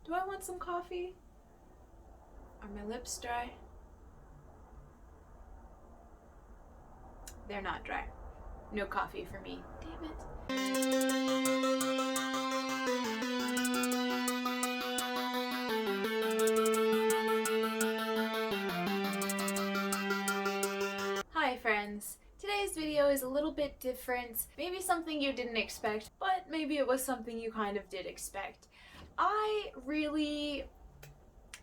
Do I want some coffee? Are my lips dry? They're not dry. No coffee for me. Damn it. Hi friends. Today's video is a little bit different. Maybe something you didn't expect, but maybe it was something you kind of did expect. I really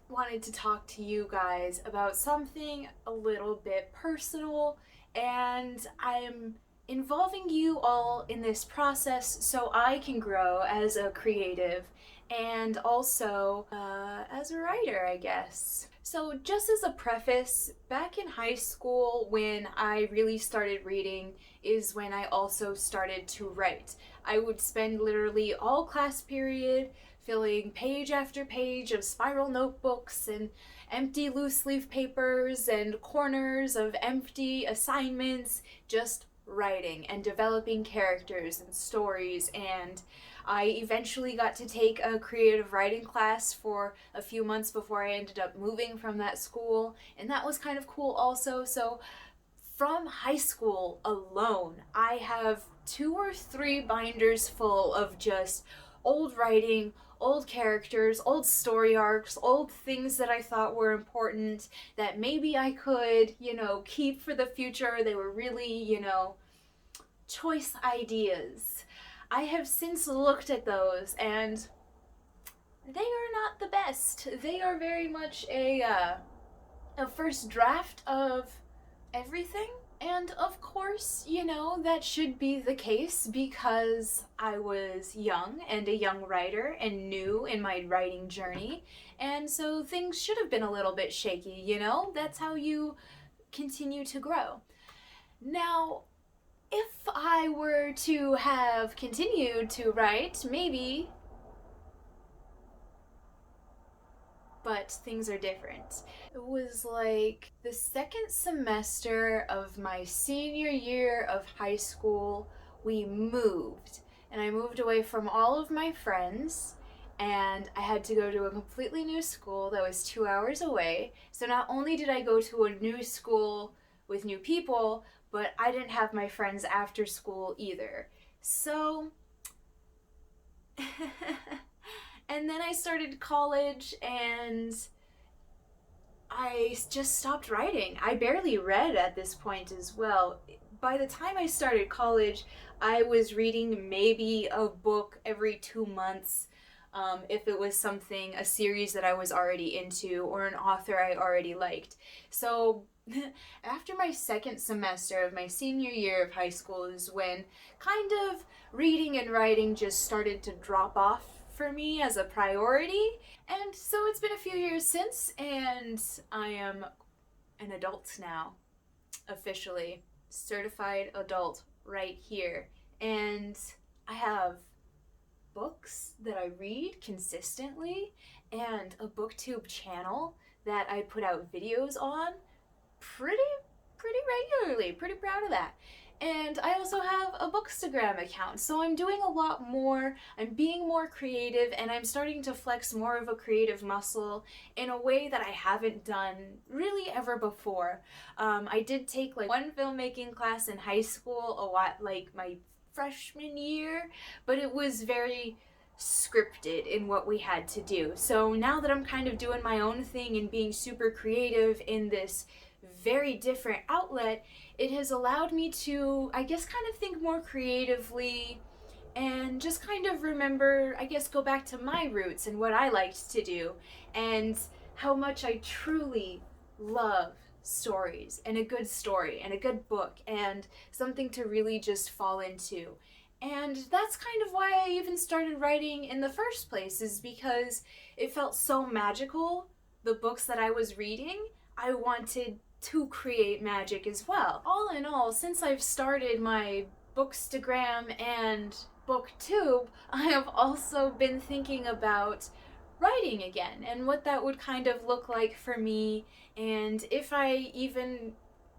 wanted to talk to you guys about something a little bit personal, and I'm involving you all in this process so I can grow as a creative and also as a writer, I guess. So, just as a preface, back in high school, when I really started reading, is when I also started to write. I would spend literally all class period filling page after page of spiral notebooks and empty loose leaf papers and corners of empty assignments, just writing and developing characters and stories. And I eventually got to take a creative writing class for a few months before I ended up moving from that school, and that was kind of cool also. So from high school alone, I have 2 or 3 binders full of just old writing, old characters, old story arcs, old things that I thought were important that maybe I could, keep for the future. They were really, choice ideas. I have since looked at those, and they are not the best. They are very much a first draft of everything. And of course, that should be the case because I was young and a young writer and new in my writing journey. And so things should have been a little bit shaky. That's how you continue to grow. Now, if I were to have continued to write, maybe, but things are different. It was like the second semester of my senior year of high school, we moved. And I moved away from all of my friends, and I had to go to a completely new school that was 2 hours away. So not only did I go to a new school with new people, but I didn't have my friends after school either. So and then I started college, and I just stopped writing. I barely read at this point as well. By the time I started college, I was reading maybe a book every 2 months, if it was a series that I was already into or an author I already liked. So after my second semester of my senior year of high school is when kind of reading and writing just started to drop off for me as a priority. And so it's been a few years since, and I am an adult now, officially. Certified adult right here. And I have books that I read consistently and a booktube channel that I put out videos on pretty regularly. Pretty proud of that. And I also have a Bookstagram account, so I'm doing a lot more. I'm being more creative, and I'm starting to flex more of a creative muscle in a way that I haven't done really ever before. I did take like one filmmaking class in high school a lot, like my freshman year, but it was very scripted in what we had to do. So now that I'm kind of doing my own thing and being super creative in this very different outlet, it has allowed me to, I guess, kind of think more creatively and just kind of remember, I guess, go back to my roots and what I liked to do and how much I truly love stories and a good story and a good book and something to really just fall into. And that's kind of why I even started writing in the first place, is because it felt so magical. The books that I was reading, I wanted to create magic as well. All in all, since I've started my Bookstagram and Booktube, I have also been thinking about writing again and what that would kind of look like for me, and if I even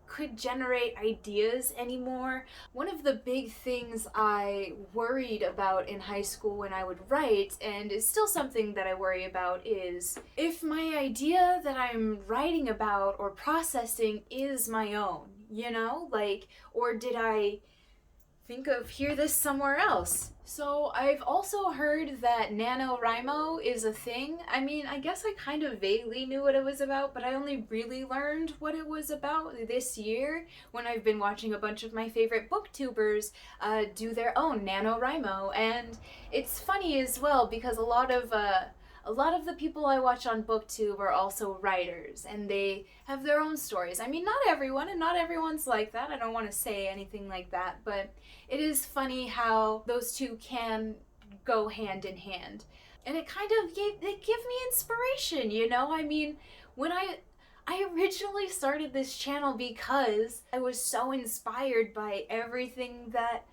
could generate ideas anymore. One of the big things I worried about in high school when I would write, and is still something that I worry about, is if my idea that I'm writing about or processing is my own, you know? Like, or did I hear this somewhere else? So I've also heard that NaNoWriMo is a thing. I mean, I guess I kind of vaguely knew what it was about, but I only really learned what it was about this year when I've been watching a bunch of my favorite booktubers do their own NaNoWriMo. And it's funny as well because a lot of the people I watch on BookTube are also writers, and they have their own stories. I mean, not everyone, and not everyone's like that. I don't want to say anything like that, but it is funny how those two can go hand in hand. And it kind of gave me inspiration, you know? I mean, when I originally started this channel because I was so inspired by everything that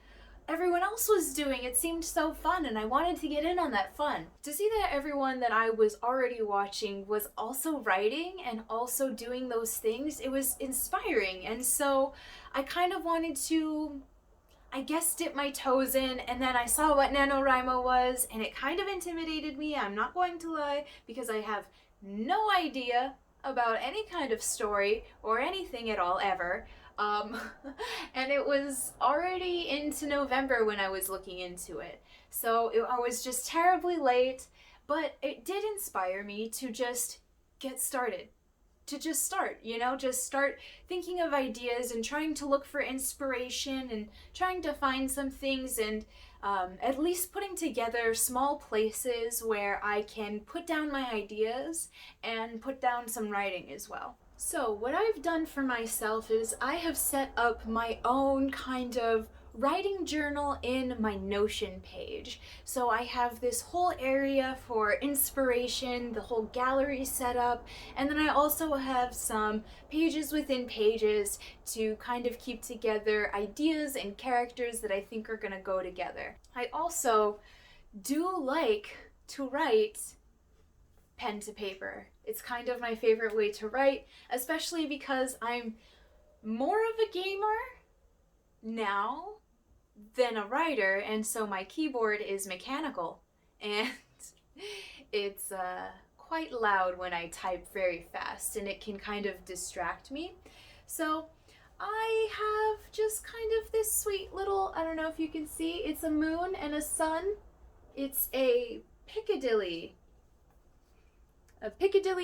everyone else was doing. It seemed so fun, and I wanted to get in on that fun. To see that everyone that I was already watching was also writing and also doing those things, it was inspiring. And so I kind of wanted to, I guess, dip my toes in, and then I saw what NaNoWriMo was, and it kind of intimidated me, I'm not going to lie, because I have no idea about any kind of story or anything at all ever. Um, and it was already into November when I was looking into it. So I was just terribly late, but it did inspire me to just get started. To just start, you know, just start thinking of ideas and trying to look for inspiration and trying to find some things, and at least putting together small places where I can put down my ideas and put down some writing as well. So what I've done for myself is I have set up my own kind of writing journal in my Notion page. So I have this whole area for inspiration, the whole gallery set up, and then I also have some pages within pages to kind of keep together ideas and characters that I think are gonna go together. I also do like to write pen to paper. It's kind of my favorite way to write, especially because I'm more of a gamer now than a writer, and so my keyboard is mechanical, and it's quite loud when I type very fast, and it can kind of distract me. So I have just kind of this sweet little, I don't know if you can see, it's a moon and a sun. It's a Piccadilly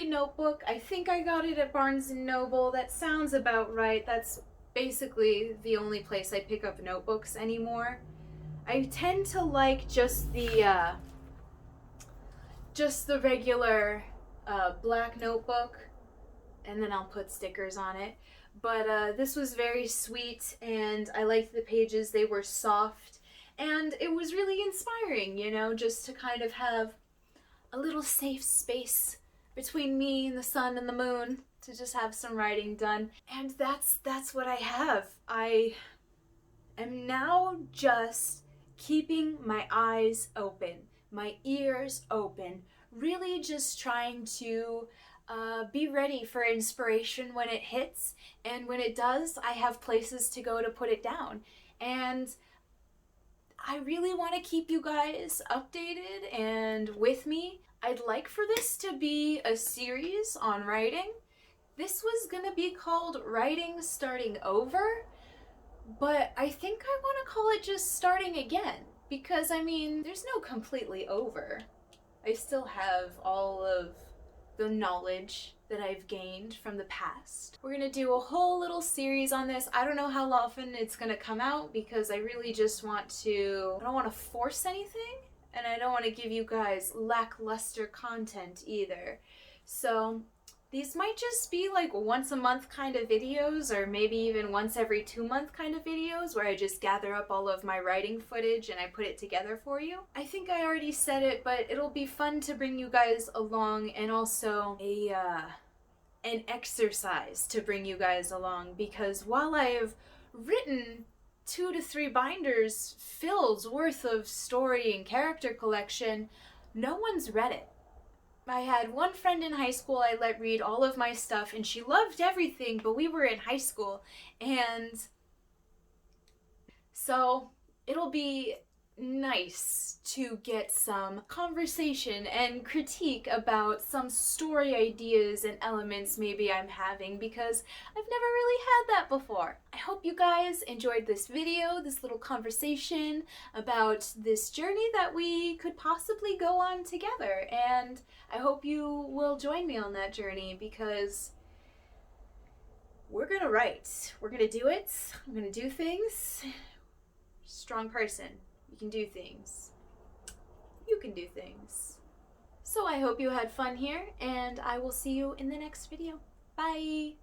notebook. I think I got it at Barnes & Noble. That sounds about right. That's basically the only place I pick up notebooks anymore. I tend to like just the regular black notebook, and then I'll put stickers on it. But this was very sweet, and I liked the pages. They were soft, and it was really inspiring, you know, just to kind of have a little safe space between me and the sun and the moon to just have some writing done. And that's what I have. I am now just keeping my eyes open, my ears open, really just trying to be ready for inspiration when it hits, and when it does, I have places to go to put it down. And I really want to keep you guys updated and with me. I'd like for this to be a series on writing. This was gonna be called Writing Starting Over, but I think I want to call it just Starting Again, because I mean, there's no completely over. I still have all of the knowledge that I've gained from the past. We're gonna do a whole little series on this. I don't know how often it's gonna come out because I really just want to, I don't want to force anything, and I don't want to give you guys lackluster content either. So these might just be like once a month kind of videos, or maybe even once every 2 month kind of videos where I just gather up all of my writing footage and I put it together for you. I think I already said it, but it'll be fun to bring you guys along, and also an exercise to bring you guys along, because while I have written 2 to 3 binders filled worth of story and character collection, no one's read it. I had one friend in high school I let read all of my stuff, and she loved everything, but we were in high school, and so it'll be nice to get some conversation and critique about some story ideas and elements maybe I'm having, because I've never really had that before. I hope you guys enjoyed this video, this little conversation about this journey that we could possibly go on together, and I hope you will join me on that journey, because we're gonna write. We're gonna do it. I'm gonna do things. Strong person. You can do things. You can do things. So I hope you had fun here, and I will see you in the next video. Bye!